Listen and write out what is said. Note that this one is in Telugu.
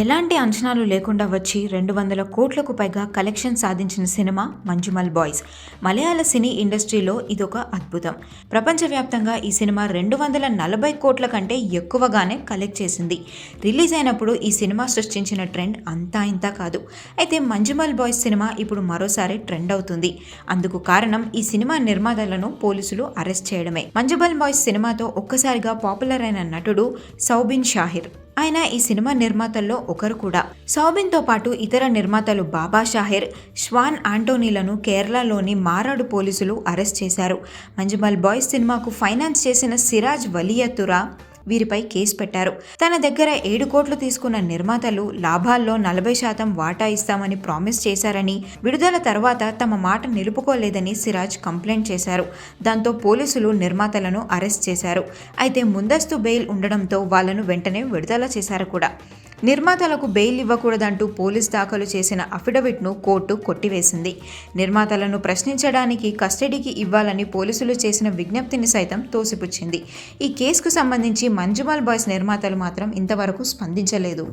ఎలాంటి అంచనాలు లేకుండా వచ్చి 200 కోట్లకు పైగా కలెక్షన్ సాధించిన సినిమా మంజుమల్ బాయ్స్. మలయాళ సినీ ఇండస్ట్రీలో ఇదొక అద్భుతం. ప్రపంచవ్యాప్తంగా ఈ సినిమా 240 కోట్ల కంటే ఎక్కువగానే కలెక్ట్ చేసింది. రిలీజ్ అయినప్పుడు ఈ సినిమా సృష్టించిన ట్రెండ్ అంతా ఇంతా కాదు. అయితే మంజుమల్ బాయ్స్ సినిమా ఇప్పుడు మరోసారి ట్రెండ్ అవుతుంది. అందుకు కారణం ఈ సినిమా నిర్మాతలను పోలీసులు అరెస్ట్ చేయడమే. మంజుమల్ బాయ్స్ సినిమాతో ఒక్కసారిగా పాపులర్ అయిన నటుడు సౌబిన్ షాహిర్. ఆయన ఈ సినిమా నిర్మాతల్లో ఒకరు కూడా. సౌబిన్తో పాటు ఇతర నిర్మాతలు బాబా షాహిర్, శ్వాన్ ఆంటోనీలను కేరళలోని మారాడు పోలీసులు అరెస్ట్ చేశారు. మంజుమల్ బాయ్స్ సినిమాకు ఫైనాన్స్ చేసిన సిరాజ్ వలియతురా వీరిపై కేసు పెట్టారు. తన దగ్గర 7 కోట్లు తీసుకున్న నిర్మాతలు లాభాల్లో 40% వాటా ఇస్తామని ప్రామిస్ చేశారని, విడుదల తర్వాత తమ మాట నిలుపుకోలేదని సిరాజ్ కంప్లైంట్ చేశారు. దాంతో పోలీసులు నిర్మాతలను అరెస్ట్ చేశారు. అయితే ముందస్తు బెయిల్ ఉండడంతో వాళ్లను వెంటనే విడుదల చేశారు కూడా. నిర్మాతలకు బెయిల్ ఇవ్వకూడదంటూ పోలీస్ దాఖలు చేసిన అఫిడవిట్ను కోర్టు కొట్టివేసింది. నిర్మాతలను ప్రశ్నించడానికి కస్టడీకి ఇవ్వాలని పోలీసులు చేసిన విజ్ఞప్తిని సైతం తోసిపుచ్చింది. ఈ కేసుకు సంబంధించి మంజుమల్ బాయ్స్ నిర్మాతలు మాత్రం ఇంతవరకు స్పందించలేదు.